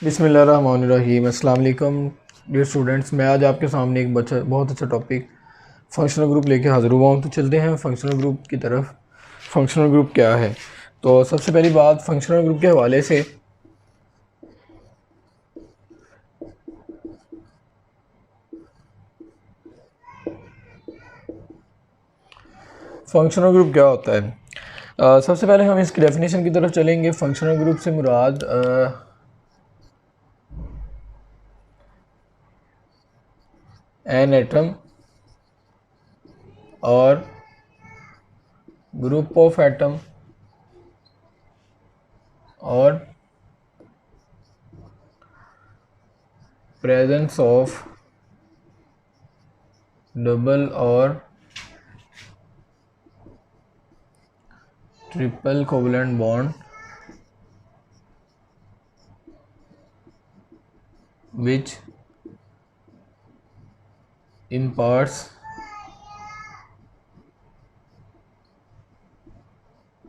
बिस्मिल्लाहिर्रहमानिर्रहीम। अस्सलाम वालेकुम डियर स्टूडेंट्स, मैं आज आपके सामने एक बहुत अच्छा टॉपिक फंक्शनल ग्रुप लेके हाज़िर हुआ हूँ। तो चलते हैं फंक्शनल ग्रुप की तरफ। फंक्शनल ग्रुप क्या है? तो सबसे पहली बात फंक्शनल ग्रुप के हवाले से फंक्शनल ग्रुप क्या होता है। सबसे पहले हम इसकी डेफिनेशन की तरफ चलेंगे। फंक्शनल ग्रुप से मुराद एन एटम और ग्रुप ऑफ एटम और प्रेजेंस ऑफ डबल और triple covalent bond which imparts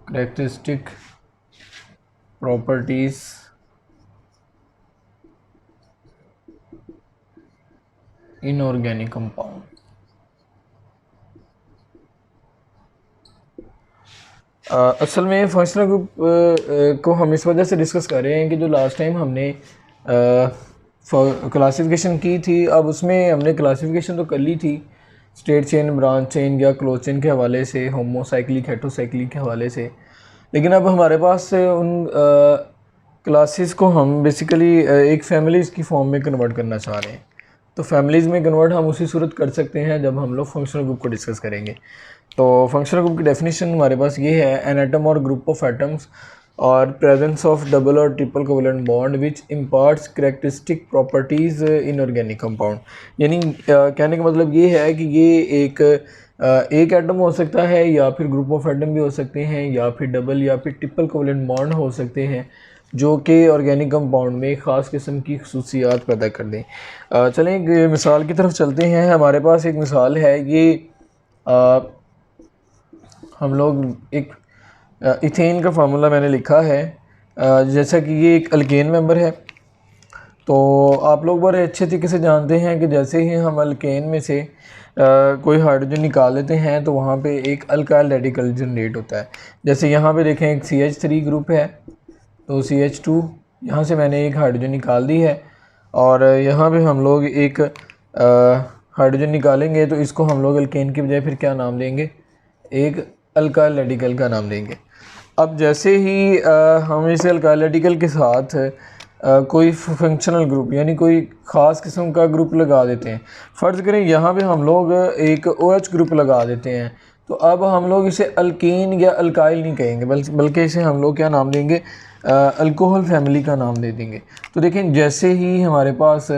characteristic properties in organic compound। असल में फंक्शनल ग्रुप को हम इस वजह से डिस्कस कर रहे हैं कि जो लास्ट टाइम हमने क्लासिफिकेशन की थी, अब उसमें हमने क्लासिफिकेशन तो कर ली थी स्ट्रेट चेन, ब्रांच चेन या क्लोज चेन के हवाले से, होमोसाइक्लिक हेटेरोसाइक्लिक के हवाले से। लेकिन अब हमारे पास उन क्लासेस को हम बेसिकली एक फैमिलीज़ की फॉर्म में कन्वर्ट करना चाह रहे हैं। तो फैमिलीज़ में कन्वर्ट हम उसी सूरत कर सकते हैं जब हम लोग फंक्शनल ग्रुप को डिस्कस करेंगे। तो फंक्शनल ग्रुप की डेफिनेशन हमारे पास ये है, एन एटम और ग्रुप ऑफ एटम्स और प्रेजेंस ऑफ डबल और triple covalent bond which imparts characteristic properties in organic compound. यानी कहने का मतलब ये है कि ये एक एटम हो सकता है या फिर ग्रुप ऑफ एटम भी हो सकते हैं या फिर डबल या फिर ट्रिपल कोवलेंट बॉन्ड हो सकते हैं जो कि ऑर्गेनिक कंपाउंड में ख़ास किस्म की खसूसियात पैदा कर दें। चलें एक मिसाल की तरफ चलते हैं। हमारे पास एक मिसाल है, ये हम लोग एक इथेन का फार्मूला मैंने लिखा है। जैसा कि ये एक अल्केन मेंबर है, तो आप लोग बड़े अच्छे तरीके से जानते हैं कि जैसे ही हम अल्केन में से कोई हाइड्रोजन निकाल लेते हैं तो वहाँ पे एक अल्काइल रेडिकल जनरेट होता है। जैसे यहाँ पे देखें एक CH3 ग्रुप है, तो CH2 यहाँ से मैंने एक हाइड्रोजन निकाल दी है और यहाँ पे हम लोग एक हाइड्रोजन निकालेंगे तो इसको हम लोग अल्केन की बजाय फिर क्या नाम देंगे, एक अल्काइल रेडिकल का नाम देंगे। अब जैसे ही हम इस अल्काइल रेडिकल के साथ कोई फंक्शनल ग्रुप यानी कोई ख़ास किस्म का ग्रुप लगा देते हैं, फ़र्ज़ करें यहाँ पे हम लोग एक OH ग्रुप लगा देते हैं, तो अब हम लोग इसे अल्केन या अल्काइल नहीं कहेंगे बल्कि इसे हम लोग क्या नाम देंगे, अल्कोहल फैमिली का नाम दे देंगे। तो देखें जैसे ही हमारे पास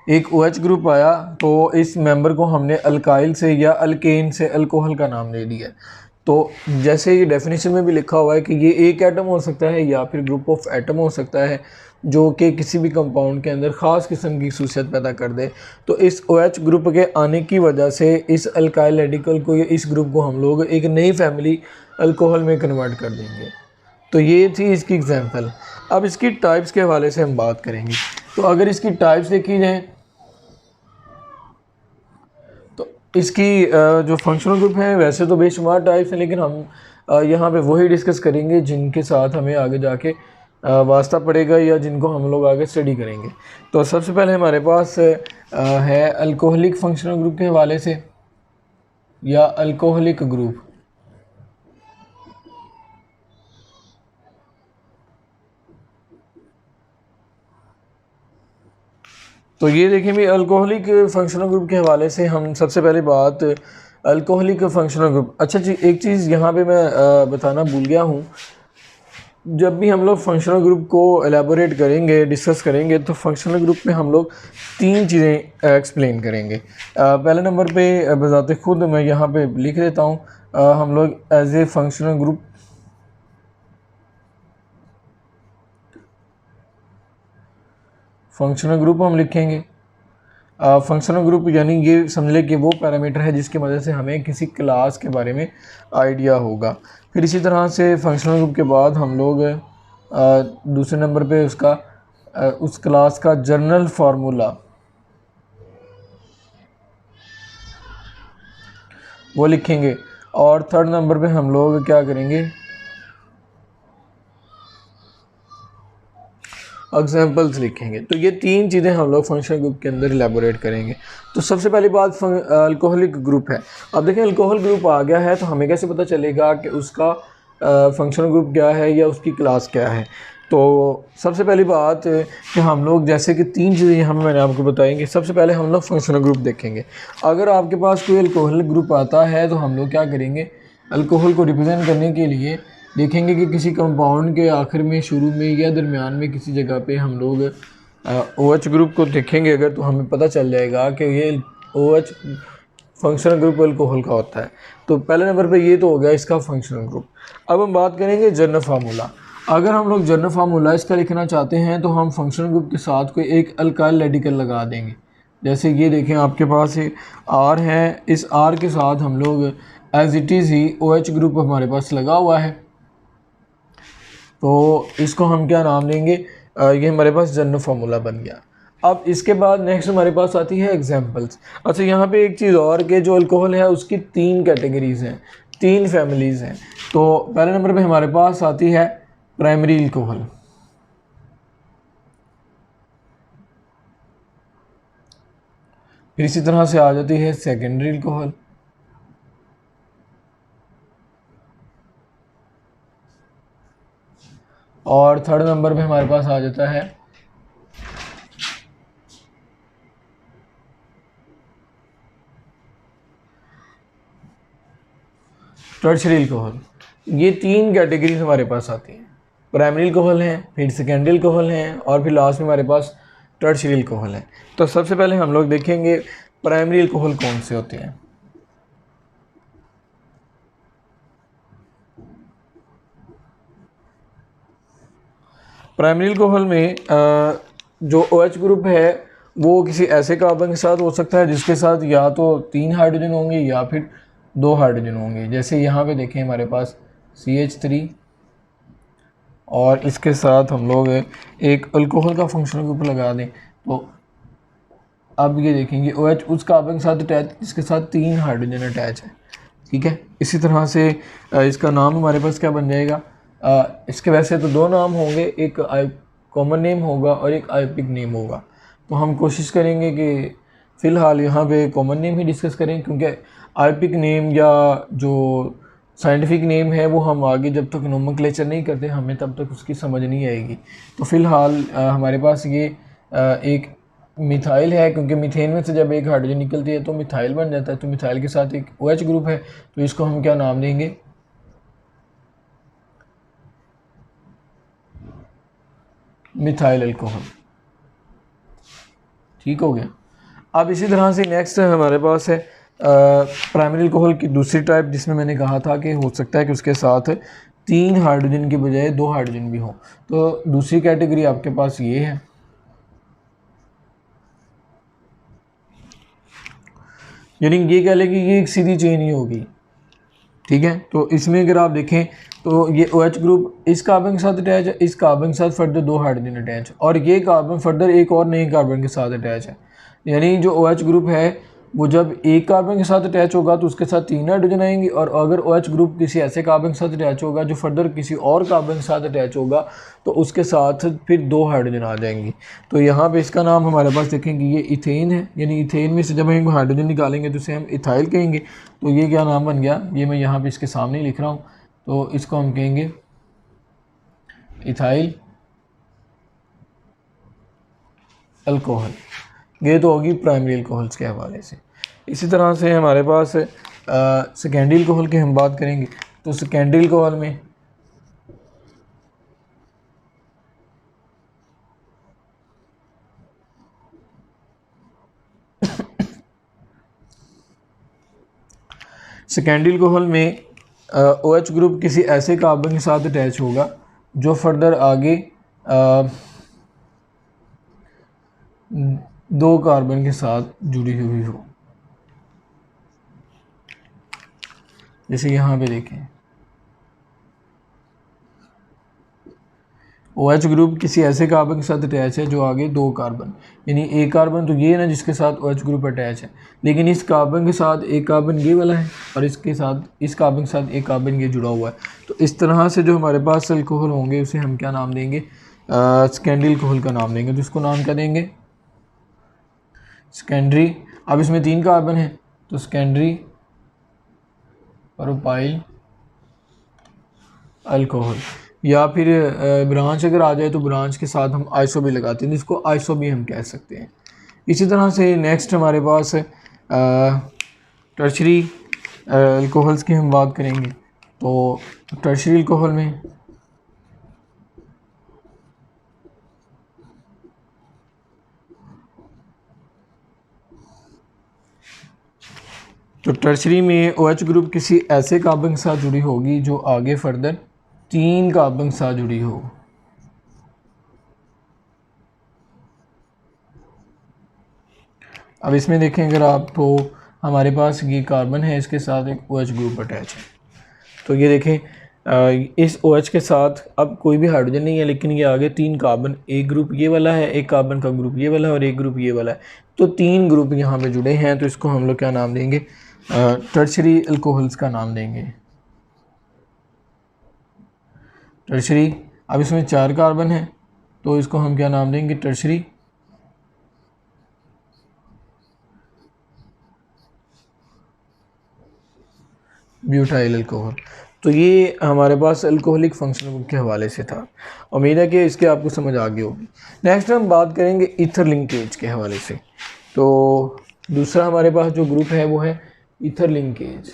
एक OH ग्रुप आया तो इस मेंबर को हमने अल्काइल से या अल्केन से अल्कोहल का नाम दे दिया। तो जैसे ये डेफिनेशन में भी लिखा हुआ है कि ये एक एटम हो सकता है या फिर ग्रुप ऑफ एटम हो सकता है जो कि किसी भी कंपाउंड के अंदर ख़ास किस्म की खसूसियत पैदा कर दे। तो इस OH ग्रुप के आने की वजह से इस अल्काइल रेडिकल को या इस ग्रुप को हम लोग एक नई फैमिली अल्कोहल में कन्वर्ट कर देंगे। तो ये थी इसकी एग्जांपल। अब इसकी टाइप्स के हवाले से हम बात करेंगे। तो अगर इसकी टाइप्स देखी जाए तो इसकी जो फंक्शनल ग्रुप है वैसे तो बेशुमार टाइप्स हैं, लेकिन हम यहाँ पे वही डिस्कस करेंगे जिनके साथ हमें आगे जाके वास्ता पड़ेगा या जिनको हम लोग आगे स्टडी करेंगे। तो सबसे पहले हमारे पास है अल्कोहलिक फंक्शनल ग्रुप के हवाले से या अल्कोहलिक ग्रुप। तो ये देखें भी अल्कोहलिक फंक्शनल ग्रुप के हवाले से हम सबसे पहले बात अल्कोहलिक फंक्शनल ग्रुप। अच्छा जी, एक चीज़ यहाँ पे मैं बताना भूल गया हूँ, जब भी हम लोग फंक्शनल ग्रुप को एलेबोरेट करेंगे, डिस्कस करेंगे, तो फंक्शनल ग्रुप में हम लोग 3 चीज़ें एक्सप्लेन करेंगे। पहले नंबर पे बजाते खुद मैं यहाँ पे लिख देता हूँ, हम लोग एज ए फंक्शनल ग्रुप हम लिखेंगे। फंक्शनल ग्रुप यानी ये समझ लें कि वो पैरामीटर है जिसकी वजह से हमें किसी क्लास के बारे में आइडिया होगा। फिर इसी तरह से फंक्शनल ग्रुप के बाद हम लोग दूसरे नंबर पे उसका उस क्लास का जनरल फार्मूला वो लिखेंगे। और थर्ड नंबर पे हम लोग क्या करेंगे, एग्जाम्पल्स लिखेंगे। तो ये तीन चीज़ें हम लोग फंक्शनल ग्रुप के अंदर इलेबोरेट करेंगे। तो सबसे पहली बात अल्कोहलिक ग्रुप है। अब देखें अल्कोहल ग्रुप आ गया है तो हमें कैसे पता चलेगा कि उसका फंक्शनल ग्रुप क्या है या उसकी क्लास क्या है। तो सबसे पहली बात कि हम लोग जैसे कि तीन चीज़ें यहाँ मैंने आपको बताएंगे। सबसे पहले हम लोग फंक्शनल ग्रुप देखेंगे। अगर आपके पास कोई अल्कोहलिक ग्रुप आता है तो हम लोग क्या करेंगे, अल्कोहल को रिप्रेजेंट करने के लिए देखेंगे कि किसी कंपाउंड के आखिर में, शुरू में या दरमियान में किसी जगह पे हम लोग OH ग्रुप को देखेंगे अगर, तो हमें पता चल जाएगा कि ये OH फंक्शनल ग्रुप अल्कोहल का होता है। तो पहले नंबर पे ये तो हो गया इसका फंक्शनल ग्रुप। अब हम बात करेंगे जनरल फार्मूला। अगर हम लोग जनरल फार्मूला इसका लिखना चाहते हैं तो हम फंक्शनल ग्रुप के साथ कोई एक अल्काइल रेडिकल लगा देंगे। जैसे ये देखें आपके पास ये R है, इस R के साथ हम लोग एज इट इज़ ही OH ग्रुप हमारे पास लगा हुआ है, तो इसको हम क्या नाम देंगे, ये हमारे पास जनरल फार्मूला बन गया। अब इसके बाद नेक्स्ट हमारे पास आती है एग्जांपल्स। अच्छा यहाँ पे एक चीज़ और कि जो अल्कोहल है उसकी तीन कैटेगरीज हैं, तीन फैमिलीज़ हैं। तो पहले नंबर पे हमारे पास आती है प्राइमरी अल्कोहल, फिर इसी तरह से आ जाती है सेकेंडरी अल्कोहल, और थर्ड नंबर पे हमारे पास आ जाता है टर्शरी अल्कोहल। ये तीन कैटेगरीज हमारे पास आती हैं, प्राइमरी अल्कोहल हैं, फिर सेकेंडरी अल्कोहल हैं, और फिर लास्ट में हमारे पास टर्शरी अल्कोहल है। तो सबसे पहले हम लोग देखेंगे प्राइमरी अल्कोहल कौन से होते हैं। प्राइमरी अल्कोहल में जो OH ग्रुप है वो किसी ऐसे कार्बन के साथ हो सकता है जिसके साथ या तो 3 हाइड्रोजन होंगे या फिर 2 हाइड्रोजन होंगे। जैसे यहाँ पे देखें हमारे पास CH3, और इसके साथ हम लोग एक अल्कोहल का फंक्शनल ग्रुप लगा दें, तो अब ये देखेंगे OH उस कार्बन के साथ अटैच जिसके साथ 3 हाइड्रोजन अटैच है। ठीक है, इसी तरह से इसका नाम हमारे पास क्या बन जाएगा, इसके वैसे तो दो नाम होंगे, एक कॉमन नेम होगा और एक आइपिक नेम होगा। तो हम कोशिश करेंगे कि फ़िलहाल यहाँ पे कॉमन नेम ही डिस्कस करें, क्योंकि आइपिक नेम या जो साइंटिफिक नेम है वो हम आगे जब तक नोमेनक्लेचर नहीं करते हमें तब तक उसकी समझ नहीं आएगी। तो फ़िलहाल हमारे पास ये एक मिथाइल है, क्योंकि मीथेन में से जब एक हाइड्रोजन निकलती है तो मिथाइल बन जाता है। तो मिथाइल के साथ एक OH ग्रुप है, तो इसको हम क्या नाम देंगे, मिथाइल अल्कोहल। ठीक हो गया। अब इसी तरह से नेक्स्ट हमारे पास है प्राइमरी अल्कोहल की दूसरी टाइप, जिसमें मैंने कहा था कि हो सकता है कि उसके साथ 3 हाइड्रोजन के बजाय 2 हाइड्रोजन भी हो। तो दूसरी कैटेगरी आपके पास ये है। यानी ये कह लें कि ये एक सीधी चेन ही होगी। ठीक है, तो इसमें अगर आप देखें तो ये OH ग्रुप इस कार्बन के साथ अटैच है, इस कार्बन के साथ फर्दर 2 हाइड्रोजन अटैच, और ये कार्बन फर्दर एक और नए कार्बन के साथ अटैच है। यानी जो OH ग्रुप है वो जब एक कार्बन के साथ अटैच होगा तो उसके साथ 3 हाइड्रोजन आएंगी, और अगर OH ग्रुप किसी ऐसे कार्बन के साथ अटैच होगा जो फर्दर किसी और कार्बन के साथ अटैच होगा तो उसके साथ फिर 2 हाइड्रोजन आ जाएंगी। तो यहाँ पे इसका नाम हमारे पास देखेंगे ये इथेन है, यानी इथेन में से जब हम हाइड्रोजन निकालेंगे तो इसे हम इथाइल कहेंगे। तो ये क्या नाम बन गया, ये मैं यहाँ पे इसके सामने लिख रहा हूँ, तो इसको हम कहेंगे इथाइल अल्कोहल। ये तो होगी प्राइमरी अल्कोहल्स के हवाले से। इसी तरह से हमारे पास सेकेंडरी अल्कोहल की हम बात करेंगे। तो सेकेंडरी अल्कोहल में सेकेंडरी अल्कोहल में OH ग्रुप किसी ऐसे कार्बन के साथ अटैच होगा जो फर्दर आगे 2 कार्बन के साथ जुड़ी हुई हो। जैसे यहाँ पे देखें OH ग्रुप किसी ऐसे कार्बन के साथ अटैच है जो आगे 2 कार्बन, यानी एक कार्बन तो ये है ना जिसके साथ OH ग्रुप अटैच है, लेकिन इस कार्बन के साथ एक कार्बन ये वाला है और इसके साथ इस कार्बन के साथ एक कार्बन ये जुड़ा हुआ है। तो इस तरह से जो हमारे पास अल्कोहल होंगे उसे हम क्या नाम देंगे, सेकेंडरी अल्कोहल का नाम देंगे। तो इसको नाम क्या देंगे, सेकेंडरी। अब इसमें 3 कार्बन है तो सेकेंडरी प्रोपाइल अल्कोहल, या फिर ब्रांच अगर आ जाए तो ब्रांच के साथ हम आइसो भी लगाते हैं, जिसको आइसो भी हम कह सकते हैं। इसी तरह से नेक्स्ट हमारे पास टर्शरी अल्कोहल्स की हम बात करेंगे। तो टर्शरी अल्कोहल में तो टर्शरी में OH ग्रुप किसी ऐसे कार्बन के साथ जुड़ी होगी जो आगे फर्दर 3 कार्बन के साथ जुड़ी हो। अब इसमें देखें अगर आप तो हमारे पास ये कार्बन है, इसके साथ एक OH ग्रुप अटैच है। तो ये देखें इस OH के साथ अब कोई भी हाइड्रोजन नहीं है, लेकिन ये आगे 3 कार्बन, एक ग्रुप ये वाला है, एक कार्बन का ग्रुप ये वाला है और एक ग्रुप ये वाला है, तो 3 ग्रुप यहाँ पे जुड़े हैं। तो इसको हम लोग क्या नाम देंगे, टर्शरी अल्कोहल्स का नाम देंगे, टर्शरी। अब इसमें 4 कार्बन है तो इसको हम क्या नाम देंगे, टर्शरी ब्यूटाइल अल्कोहल। तो ये हमारे पास अल्कोहलिक फंक्शनल ग्रुप के हवाले से था। उम्मीद है कि इसके आपको समझ आ गई होगी। नेक्स्ट हम बात करेंगे ईथर लिंकेज के हवाले से। तो दूसरा हमारे पास जो ग्रुप है वो है ईथर लिंकेज।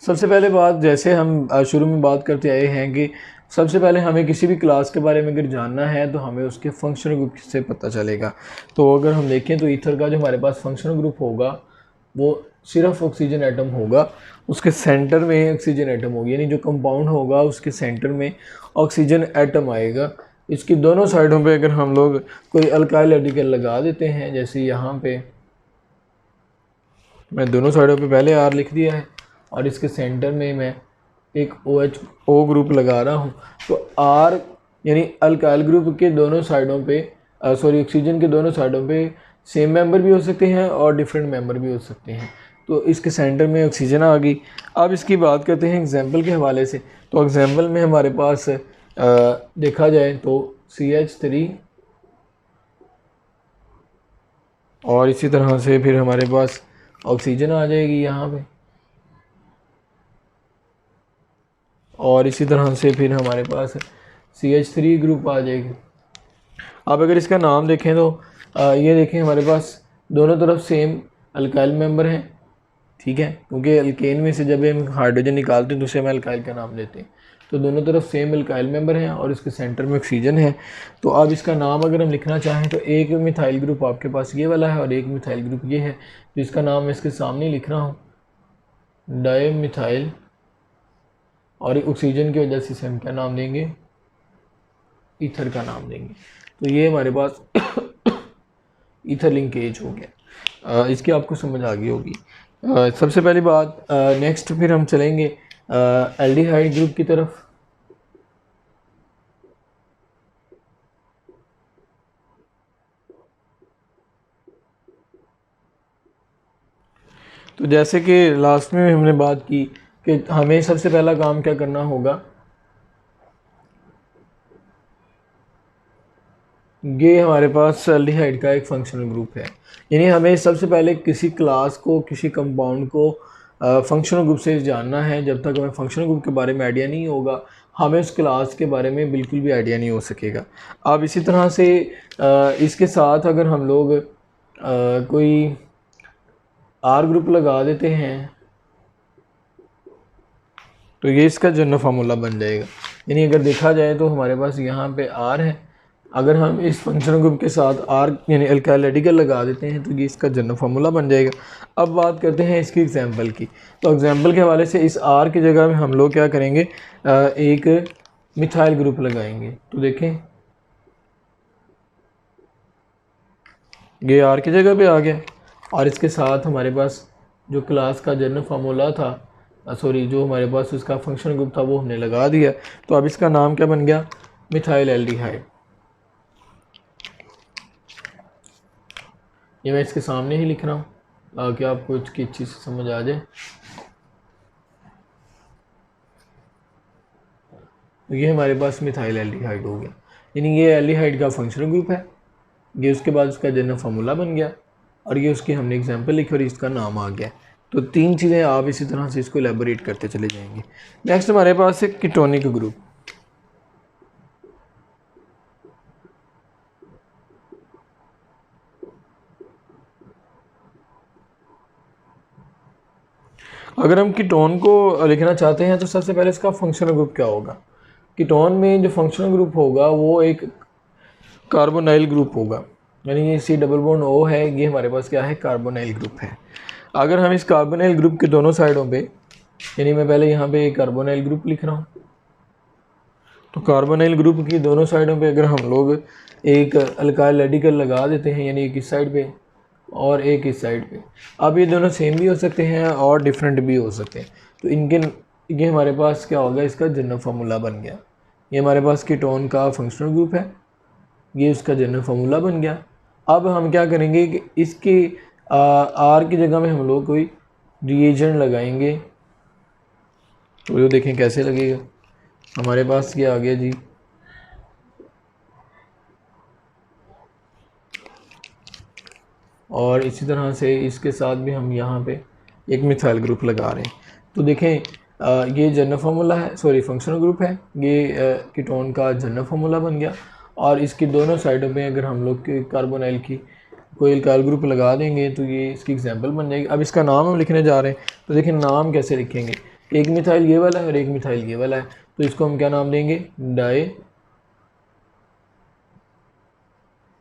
सबसे पहले बात, जैसे हम शुरू में बात करते आए हैं कि सबसे पहले हमें किसी भी क्लास के बारे में अगर जानना है तो हमें उसके फंक्शनल ग्रुप से पता चलेगा। तो अगर हम देखें तो ईथर का जो हमारे पास फंक्शनल ग्रुप होगा वो सिर्फ ऑक्सीजन एटम होगा, उसके सेंटर में ऑक्सीजन एटम होगी, यानी जो कंपाउंड होगा उसके सेंटर में ऑक्सीजन एटम आएगा। इसकी दोनों साइडों पे अगर हम लोग कोई अल्काइल रेडिकल लगा देते हैं, जैसे यहाँ पे मैं दोनों साइडों पे पहले R लिख दिया है और इसके सेंटर में मैं एक OH ग्रुप लगा रहा हूँ, तो R यानी अल्काइल ग्रुप के दोनों साइडों पे ऑक्सीजन के दोनों साइडों पे सेम मेंबर भी हो सकते हैं और डिफरेंट मेंबर भी हो सकते हैं। तो इसके सेंटर में ऑक्सीजन आ गई। अब इसकी बात करते हैं एग्जाम्पल के हवाले से। तो एग्जाम्पल में हमारे पास देखा जाए तो CH3 और इसी तरह से फिर हमारे पास ऑक्सीजन आ जाएगी यहाँ पे, और इसी तरह से फिर हमारे पास CH3 ग्रुप आ जाएगी। अब अगर इसका नाम देखें तो ये देखें हमारे पास दोनों तरफ सेम अल्काइल मेंबर हैं, ठीक है, क्योंकि अल्केन में से जब हम हाइड्रोजन निकालते हैं तो उसे हम अल्काइल का नाम देते हैं। तो दोनों तरफ सेम अल्काइल मेंबर हैं और इसके सेंटर में ऑक्सीजन है। तो अब इसका नाम अगर हम लिखना चाहें तो एक मिथाइल ग्रुप आपके पास ये वाला है और एक मिथाइल ग्रुप ये है, तो इसका नाम मैं इसके सामने लिख रहा हूँ, डायमिथाइल, और ऑक्सीजन की वजह से इसे हम क्या नाम देंगे, ईथर का नाम देंगे। तो ये हमारे पास ईथर लिंकेज हो गया। इसकी आपको समझ आ गई होगी। सबसे पहली बात, नेक्स्ट फिर हम चलेंगे एल्डिहाइड ग्रुप की तरफ। तो जैसे कि लास्ट में हमने बात की कि हमें सबसे पहला काम क्या करना होगा, ये हमारे पास एल्डिहाइड का एक फंक्शनल ग्रुप है, यानी हमें सबसे पहले किसी क्लास को, किसी कंपाउंड को फंक्शनल ग्रुप से जानना है। जब तक हमें फंक्शनल ग्रुप के बारे में आइडिया नहीं होगा हमें उस क्लास के बारे में बिल्कुल भी आइडिया नहीं हो सकेगा। अब इसी तरह से इसके साथ अगर हम लोग कोई R ग्रुप लगा देते हैं तो ये इसका जनरल फार्मूला बन जाएगा। यानी अगर देखा जाए तो हमारे पास यहाँ पे R है, अगर हम इस फंक्शनल ग्रुप के साथ R यानी अल्काइल रेडिकल लगा देते हैं तो ये इसका जनरल फार्मूला बन जाएगा। अब बात करते हैं इसकी एग्जांपल की। तो एग्जांपल के हवाले से इस R की जगह में हम लोग क्या करेंगे, एक मिथाइल ग्रुप लगाएंगे। तो देखें ये R की जगह पे आ गया और इसके साथ हमारे पास जो क्लास का जनरल फार्मूला था, सॉरी जो हमारे पास उसका फंक्शनल ग्रुप था वो हमने लगा दिया। तो अब इसका नाम क्या बन गया, मिथाइल एल्डिहाइड। ये मैं इसके सामने ही लिख रहा हूँ ताकि आपको इसकी अच्छी से समझ आ जाए। तो ये हमारे पास मिथाइल एल्डिहाइड हो गया, यानी ये एल्डिहाइड का फंक्शनल ग्रुप है। ये उसके बाद उसका जनरल फार्मूला बन गया और ये उसकी हमने एग्जांपल लिखी और इसका नाम आ गया। तो तीन चीज़ें आप इसी तरह से इसको एलेबोरेट करते चले जाएंगे। नेक्स्ट हमारे पास है कीटोनिक ग्रुप। अगर हम कीटोन को लिखना चाहते हैं तो सबसे पहले इसका फंक्शनल ग्रुप क्या होगा। कीटोन में जो फंक्शनल ग्रुप होगा वो एक कार्बोनाइल ग्रुप होगा, यानी ये C डबल बॉन्ड O है, ये हमारे पास क्या है, कार्बोनाइल ग्रुप है। अगर हम इस कार्बोनाइल ग्रुप के दोनों साइडों पे, यानी मैं पहले यहाँ पे कार्बोनाइल ग्रुप लिख रहा हूँ, तो कार्बोनाइल ग्रुप की दोनों साइडों पे अगर हम लोग एक अल्काइल रेडिकल लगा देते हैं, यानी एक इस साइड पे और एक इस साइड पे, अब ये दोनों सेम भी हो सकते हैं और डिफरेंट भी हो सकते हैं। तो ये हमारे पास क्या होगा, इसका जनरल फार्मूला बन गया। ये हमारे पास कीटोन का फंक्शनल ग्रुप है, ये उसका जनरल फार्मूला बन गया। अब हम क्या करेंगे कि इसके आर की जगह में हम लोग कोई रिएजेंट लगाएंगे, तो ये देखें कैसे लगेगा। हमारे पास ये आ गया जी, और इसी तरह से इसके साथ भी हम यहाँ पे एक मिथाइल ग्रुप लगा रहे हैं। तो देखें ये जनरल फार्मूला है, सॉरी फंक्शनल ग्रुप है, ये कीटोन का जनरल फार्मूला बन गया। और इसकी दोनों साइडों पे अगर हम लोग कार्बोनाइल की कोई अल्काइल ग्रुप लगा देंगे तो ये इसकी एग्जांपल बन जाएगी। अब इसका नाम हम लिखने जा रहे हैं, तो देखें नाम कैसे लिखेंगे। एक मिथाइल ये वाला है और एक मिथाइल ये वाला है, तो इसको हम क्या नाम देंगे, डाई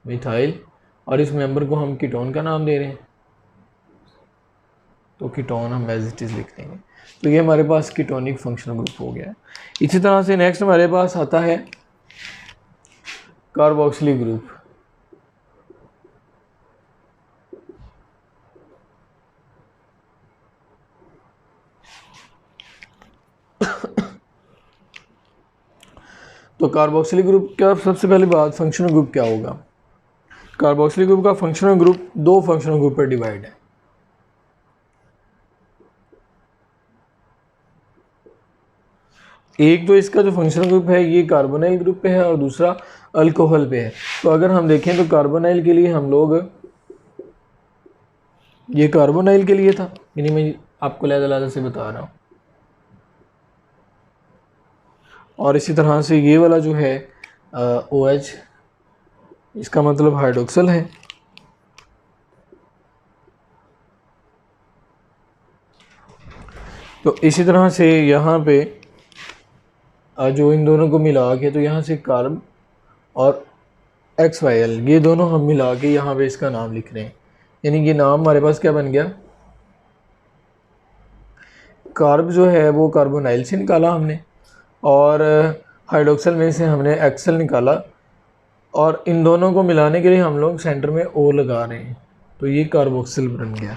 मिथाइल, और इस मेंबर को हम कीटोन का नाम दे रहे हैं, तो कीटोन हम एज इट इज़ लिख देंगे। तो ये हमारे पास कीटोनिक फंक्शनल ग्रुप हो गया है। इसी तरह से नेक्स्ट हमारे पास आता है कार्बोक्सिलिक ग्रुप। तो कार्बोक्सिलिक ग्रुप का सबसे पहली बात, फंक्शनल ग्रुप क्या होगा। कार्बोक्सिलिक ग्रुप का फंक्शनल ग्रुप दो फंक्शनल ग्रुप पर डिवाइड है। एक तो इसका जो फंक्शनल ग्रुप है ये कार्बोनाइल ग्रुप पे है और दूसरा अल्कोहल पे है। तो अगर हम देखें तो कार्बोनाइल के लिए हम लोग, ये कार्बोनाइल के लिए था, यानी मैं आपको अलग-अलग से बता रहा हूँ, और इसी तरह से ये वाला जो है OH, इसका मतलब हाइड्रोक्सल है। तो इसी तरह से यहाँ पे जो इन दोनों को मिला के, तो यहाँ से कार्ब और XYL ये दोनों हम मिला के यहाँ पे इसका नाम लिख रहे हैं, यानी ये नाम हमारे पास क्या बन गया, कार्ब जो है वो कार्बोनाइल से निकाला हमने और हाइड्रोक्सल में से हमने एक्सल निकाला, और इन दोनों को मिलाने के लिए हम लोग सेंटर में O लगा रहे हैं, तो ये कार्बोक्सिल बन गया।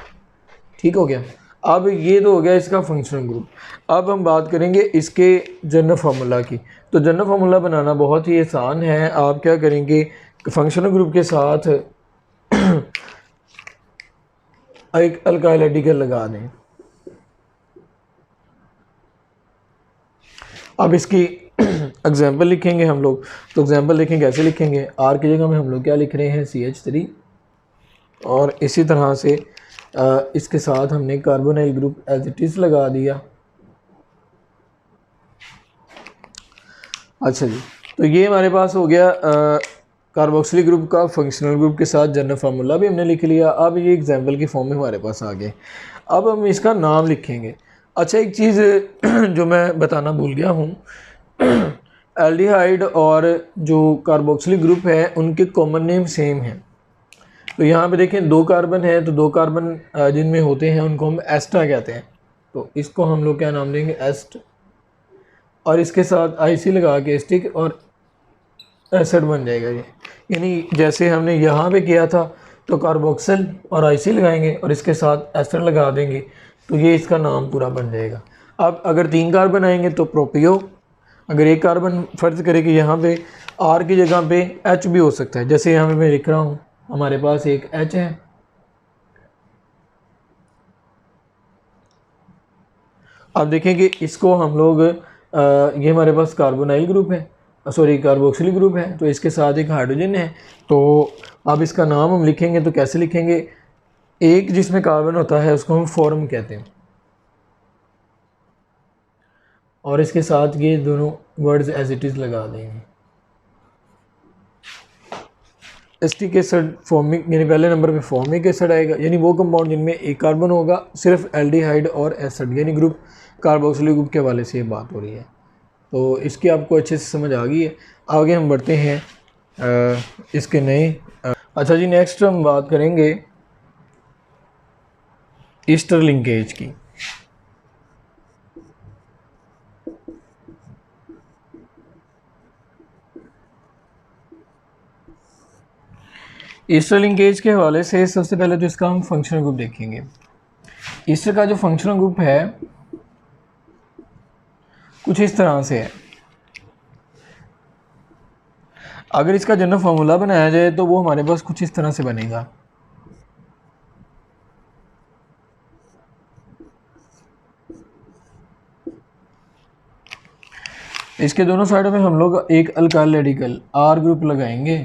ठीक हो गया। अब ये तो हो गया इसका फंक्शनल ग्रुप। अब हम बात करेंगे इसके जनरल फार्मूला की। तो जनरल फार्मूला बनाना बहुत ही आसान है। आप क्या करेंगे, फंक्शनल ग्रुप के साथ एक अल्काइल रेडिकल लगा दें। अब इसकी एग्जांपल लिखेंगे हम लोग, तो एग्जांपल देखें कैसे लिखेंगे। आर की जगह में हम लोग क्या लिख रहे हैं, CH3, और इसी तरह से इसके साथ हमने carbonyl group as it is लगा दिया। अच्छा जी, तो ये हमारे पास हो गया कार्बोक्सिलिक ग्रुप का फंक्शनल ग्रुप के साथ जनरल फार्मूला भी हमने लिख लिया। अब ये एग्जांपल की फॉर्म में हमारे पास आ गए। अब हम इसका नाम लिखेंगे। अच्छा, एक चीज़ जो मैं बताना भूल गया हूँ, एल्डिहाइड और जो कार्बोक्सिलिक ग्रुप है उनके कॉमन नेम सेम हैं। तो यहाँ पे देखें दो कार्बन है, तो दो कार्बन जिनमें होते हैं उनको हम एस्टा कहते हैं, तो इसको हम लोग क्या नाम देंगे, एस्ट, और इसके साथ IC लगा के एस्टिक और एसिड बन जाएगा ये। यानी जैसे हमने यहाँ पे किया था तो कार्बोक्सिल और आईसी लगाएंगे और इसके साथ एस्टर लगा देंगे तो ये इसका नाम पूरा बन जाएगा। अब अगर 3 कार्बन आएंगे तो प्रोपियो। अगर एक कार्बन फ़र्ज़ करें कि यहाँ पे आर की जगह पे एच भी हो सकता है, जैसे यहाँ पे मैं लिख रहा हूँ हमारे पास एक एच है, अब देखें कि इसको हम लोग ये हमारे पास कार्बोनाइल ग्रुप है, सॉरी कार्बोक्सिल ग्रुप है, तो इसके साथ एक हाइड्रोजन है। तो अब इसका नाम हम लिखेंगे तो कैसे लिखेंगे, एक जिसमें कार्बन होता है उसको हम फॉर्म कहते हैं और इसके साथ ये दोनों वर्ड्स एज इट इज़ लगा देंगे। एसिटिक एसिड फॉर्मिक, यानी पहले नंबर पे फॉर्मिक एसिड आएगा, यानी वो कंपाउंड जिनमें एक कार्बन होगा, सिर्फ एल्डिहाइड और एसिड, यानी ग्रुप कार्बोक्सिल ग्रुप के हवाले से ये बात हो रही है। तो इसकी आपको अच्छे से समझ आ गई है। आगे हम बढ़ते हैं इसके नए अच्छा जी, नेक्स्ट हम बात करेंगे ईस्टर लिंकेज की। ईस्टर लिंकेज के हवाले से सबसे पहले तो इसका हम फंक्शनल ग्रुप देखेंगे। ईस्टर का जो फंक्शनल ग्रुप है कुछ इस तरह से है। अगर इसका जनरल फार्मूला बनाया जाए तो वो हमारे पास कुछ इस तरह से बनेगा। इसके दोनों साइडों में हम लोग एक अल्काइल रेडिकल आर ग्रुप लगाएंगे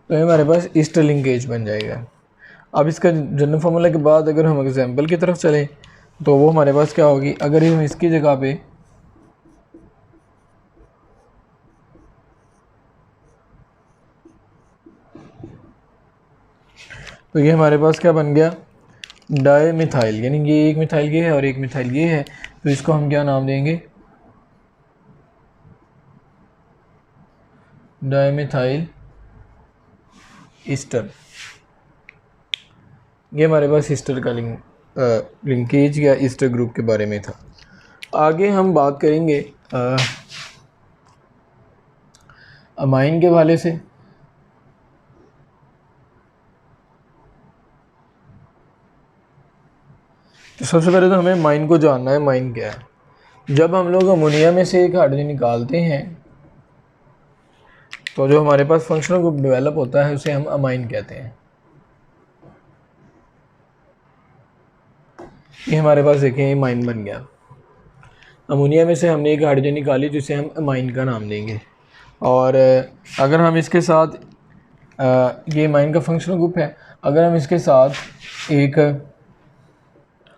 तो ये हमारे पास ईस्टर लिंकेज बन जाएगा। अब इसका जनरल फार्मूला के बाद अगर हम एग्जाम्पल की तरफ चलें तो वो हमारे पास क्या होगी, अगर हम इसकी जगह पे तो ये हमारे पास क्या बन गया, डाई मिथाइल, यानी ये एक मिथाइल ये है और एक मिथाइल ये है, तो इसको हम क्या नाम देंगे, डाई मिथाइल ईस्टर। ये हमारे पास ईस्टर का लिंकेज या ईस्टर ग्रुप के बारे में था। आगे हम बात करेंगे अमाइन के हवाले से। तो सबसे पहले तो हमें माइन को जानना है, माइन क्या है। जब हम लोग अमोनिया में से एक हाइड्रोजन निकालते हैं तो जो हमारे पास फंक्शनल ग्रुप डेवलप होता है उसे हम अमाइन कहते हैं। ये हमारे पास देखें माइन बन गया। अमोनिया में से हमने एक हाइड्रोजन निकाली जिसे हम अमाइन का नाम देंगे। और अगर हम इसके साथ ये माइन का फंक्शनल ग्रुप है, अगर हम इसके साथ एक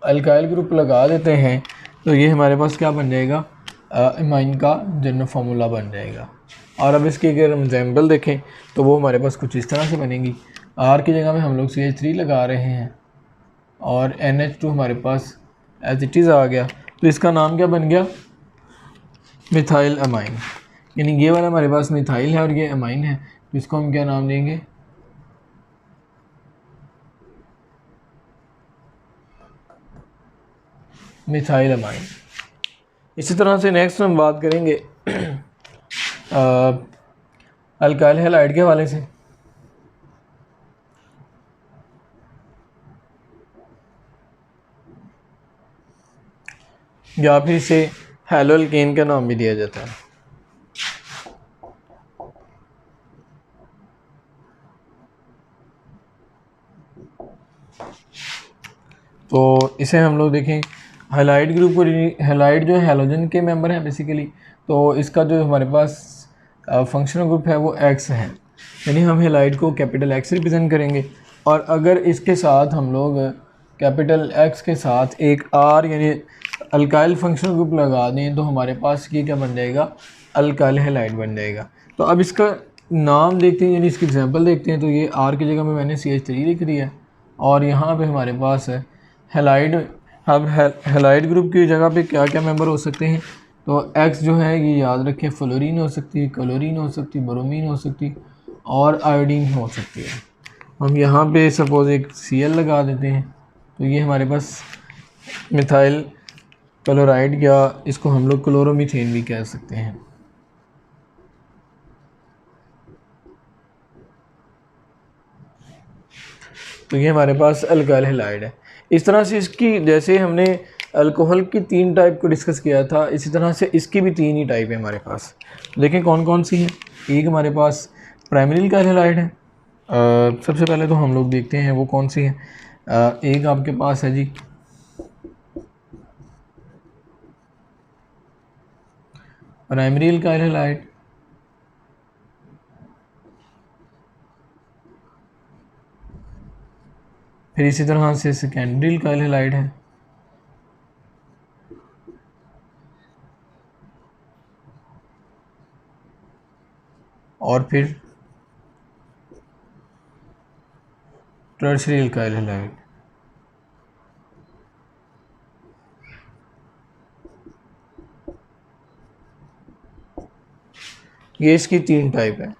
अल्काइल ग्रुप लगा देते हैं तो ये हमारे पास क्या बन जाएगा, अमाइन का जनरल फार्मूला बन जाएगा। और अब इसकी अगर हम एग्जाम्पल देखें तो वो हमारे पास कुछ इस तरह से बनेंगी। आर की जगह में हम लोग CH3 लगा रहे हैं और NH2 हमारे पास एज इट इज़ आ गया, तो इसका नाम क्या बन गया, मिथाइल अमाइन। यानी ये वाला हमारे पास मिथाइल है और ये अमाइन है, तो इसको हम क्या नाम देंगे, मिथाइल अमाइन। इसी तरह से नेक्स्ट हम बात करेंगे अल्काइल हैलाइड के हवाले से। या फिर इसे हैलोअल्केन का नाम भी दिया जाता है। तो इसे हम लोग देखें हैलाइड ग्रुप को, हैलाइड जो हैलोजन के मेंबर हैं बेसिकली, तो इसका जो हमारे पास फंक्शनल ग्रुप है वो X है, यानी हम हैलाइड को कैपिटल X रिप्रेजेंट करेंगे। और अगर इसके साथ हम लोग कैपिटल X के साथ एक R यानी अल्काइल फंक्शनल ग्रुप लगा दें तो हमारे पास ये क्या बन जाएगा, अल्काइल हैलाइड बन जाएगा। तो अब इसका नाम देखते हैं, यानी इसकी एग्जांपल देखते हैं। तो ये R की जगह में मैंने CH3 लिख दिया है और यहाँ पे हमारे पास है हैलाइड। अब हैलाइड ग्रुप की जगह पे क्या क्या मेंबर हो सकते हैं, तो X जो है ये याद रखें, फ्लोरीन हो सकती है, क्लोरीन हो सकती है, ब्रोमीन हो सकती है और आयोडीन हो सकती है। हम यहाँ पे सपोज़ एक Cl लगा देते हैं तो ये हमारे पास मिथाइल क्लोराइड, या इसको हम लोग क्लोरोमीथेन भी कह सकते हैं। तो ये हमारे पास अल्काइल हैलाइड है। इस तरह से इसकी, जैसे हमने अल्कोहल की 3 टाइप को डिस्कस किया था, इसी तरह से इसकी भी 3 ही टाइप है हमारे पास। देखें कौन कौन सी हैं। एक हमारे पास प्राइमरी अल्काइल हैलाइड है। सबसे पहले तो हम लोग देखते हैं वो कौन सी है। एक आपके पास है जी प्राइमरी अल्काइल हैलाइड, फिर इसी तरह से सेकेंडरी अल्काइल हैलाइड है, और फिर टर्शियरी अल्काइल हैलाइड। ये इसकी 3 टाइप है।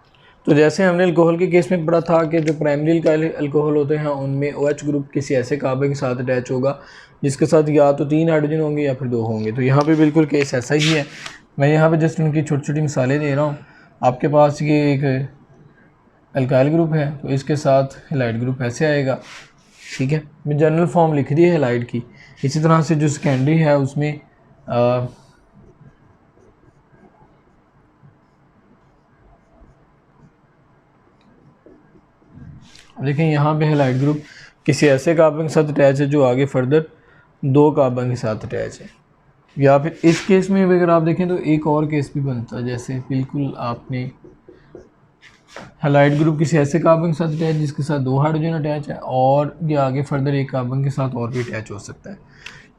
तो जैसे हमने अल्कोहल के केस में पढ़ा था कि जो प्राइमरी अल्काइल अल्कोहल होते हैं उनमें OH ग्रुप किसी ऐसे कार्बन के साथ अटैच होगा जिसके साथ या तो 3 हाइड्रोजन होंगे या फिर 2 होंगे। तो यहाँ पे बिल्कुल केस ऐसा ही है। मैं यहाँ पे जस्ट उनकी छोटी छोटी मिसालें दे रहा हूँ। आपके पास ये एक अल्काइल ग्रुप है तो इसके साथ हैलाइड ग्रुप ऐसे आएगा, ठीक है। मैं जनरल फॉर्म लिख दी है हैलाइड की। इसी तरह से जो सेकेंडरी है उसमें देखें यहाँ पे हैलाइड ग्रुप किसी ऐसे कार्बन के साथ अटैच है जो आगे फर्दर 2 कार्बन के साथ अटैच है। या फिर इस केस में अगर आप देखें तो एक और केस भी बनता है, जैसे बिल्कुल आपने हैलाइड ग्रुप किसी ऐसे कार्बन के साथ अटैच जिसके साथ 2 हाइड्रोजन अटैच है और ये आगे फर्दर एक कार्बन के साथ और भी अटैच हो सकता है।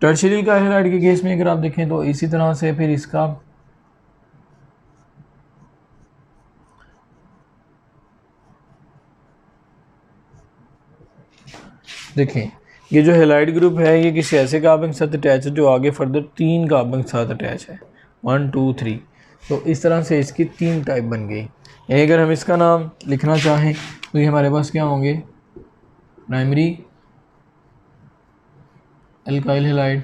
टर्शियरी का हैलाइड के केस में अगर आप देखें तो इसी तरह से फिर इसका देखें, ये जो हैलाइड ग्रुप है ये किसी ऐसे कार्बन के साथ अटैच है जो आगे फर्दर 3 कार्बन के साथ अटैच है, 1 2 3। तो इस तरह से इसकी 3 टाइप बन गई। यानी अगर हम इसका नाम लिखना चाहें तो ये हमारे पास क्या होंगे, प्राइमरी अल्काइल हैलाइड,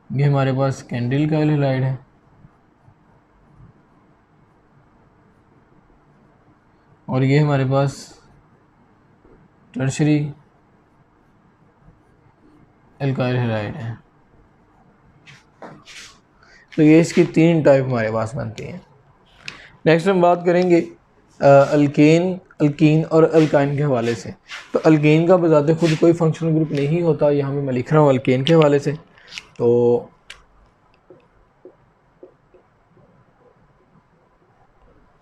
ये हमारे पास सेकेंडरी अल्काइल हैलाइड है, और ये हमारे पास टर्शियरी अल्काइल हैलाइड है। तो ये इसकी 3 टाइप हमारे पास बनती हैं। नेक्स्ट हम बात करेंगे अल्केन, अल्कीन और अल्काइन के हवाले से। तो अल्केन का बजाते खुद कोई फंक्शनल ग्रुप नहीं होता, यहाँ पे मैं लिख रहा हूँ अल्केन के हवाले से। तो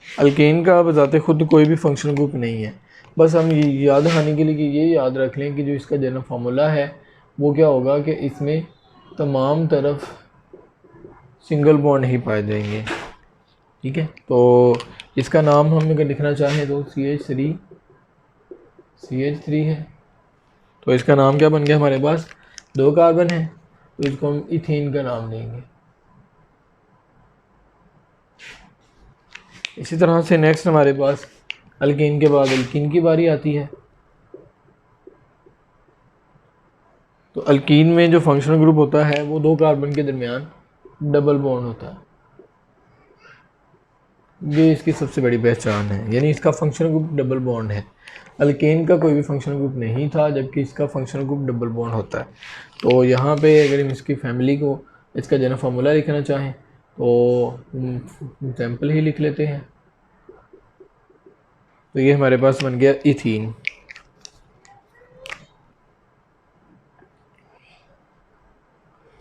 अल्केन का बजाते खुद कोई भी फंक्शनल ग्रुप नहीं है। बस हम ये याद रखने के लिए कि ये याद रख लें कि जो इसका जनरल फार्मूला है वो क्या होगा कि इसमें तमाम तरफ सिंगल बॉन्ड ही पाए जाएंगे, ठीक है। तो इसका नाम हम अगर लिखना चाहें तो CH3 है। तो इसका नाम क्या बन गया, हमारे पास 2 कार्बन है तो इसको हम इथेन का नाम देंगे। इसी तरह से नेक्स्ट हमारे पास अल्कीन के बाद अल्कीन की बारी आती है। तो अल्कीन में जो फंक्शनल ग्रुप होता है वो 2 कार्बन के दरमियान डबल बॉन्ड होता है। ये इसकी सबसे बड़ी पहचान है, यानी इसका फंक्शनल ग्रुप डबल बॉन्ड है। अल्केन का कोई भी फंक्शनल ग्रुप नहीं था जबकि इसका फंक्शनल ग्रुप डबल बॉन्ड होता है। तो यहाँ पे अगर हम इसकी फैमिली को, इसका जनरल फार्मूला लिखना चाहें तो एग्जाम्पल ही लिख लेते हैं। तो ये हमारे पास बन गया इथीन।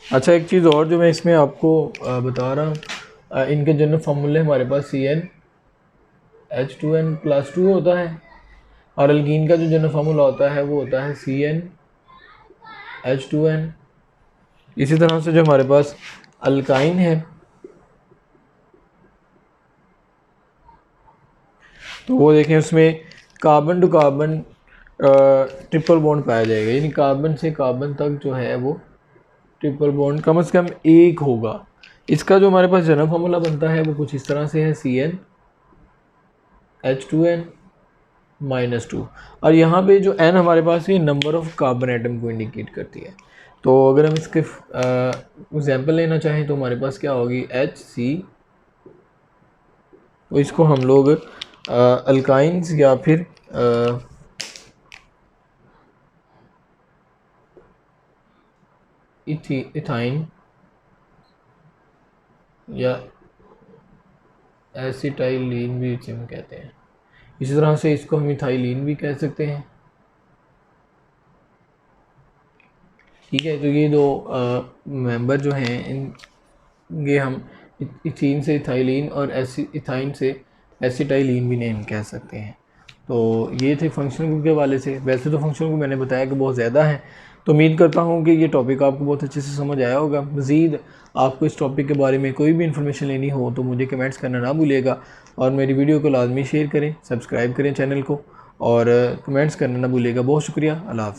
अच्छा, एक चीज़ और जो मैं इसमें आपको बता रहा हूँ, इनके जनरल फार्मूले हमारे पास CnH2n+2 होता है और अल्कीन का जो जनरल फार्मूला होता है वो होता है CnH2n। इसी तरह से जो हमारे पास अल्काइन है तो वो देखें उसमें carbon to carbon triple bond पाया जाएगा, यानी कार्बन से कार्बन तक जो है वो ट्रिपल बॉन्ड कम से कम एक होगा। इसका जो हमारे पास जनरल फार्मूला बनता है वो कुछ इस तरह से है CnH2n-2। और यहाँ पे जो n हमारे पास ये नंबर ऑफ कार्बन एटम को इंडिकेट करती है। तो अगर हम इसके एग्जांपल लेना चाहें तो हमारे पास क्या होगी HC। तो इसको हम लोग अल्काइंस या फिर इथाइन या एसिटाइलिन भी इसे हम कहते हैं। इसी तरह से इसको हम इथाइलिन भी कह सकते हैं। ठीक है, तो ये दो मेंबर जो हैं इन ये हम इथीन से इथाइलिन और इथाइन से एसिटाइलिन भी नेम कह सकते हैं। तो ये थे फंक्शनल ग्रुप के हवाले से। वैसे तो फंक्शनल ग्रुप मैंने बताया कि बहुत ज़्यादा है, तो उम्मीद करता हूँ कि ये टॉपिक आपको बहुत अच्छे से समझ आया होगा। मज़ीद आपको इस टॉपिक के बारे में कोई भी इन्फॉर्मेशन लेनी हो तो मुझे कमेंट्स करना ना भूलिएगा, और मेरी वीडियो को लाजमी शेयर करें, सब्सक्राइब करें चैनल को, और कमेंट्स करना ना भूलिएगा। बहुत शुक्रिया, अल्लाह हाफ़िज़।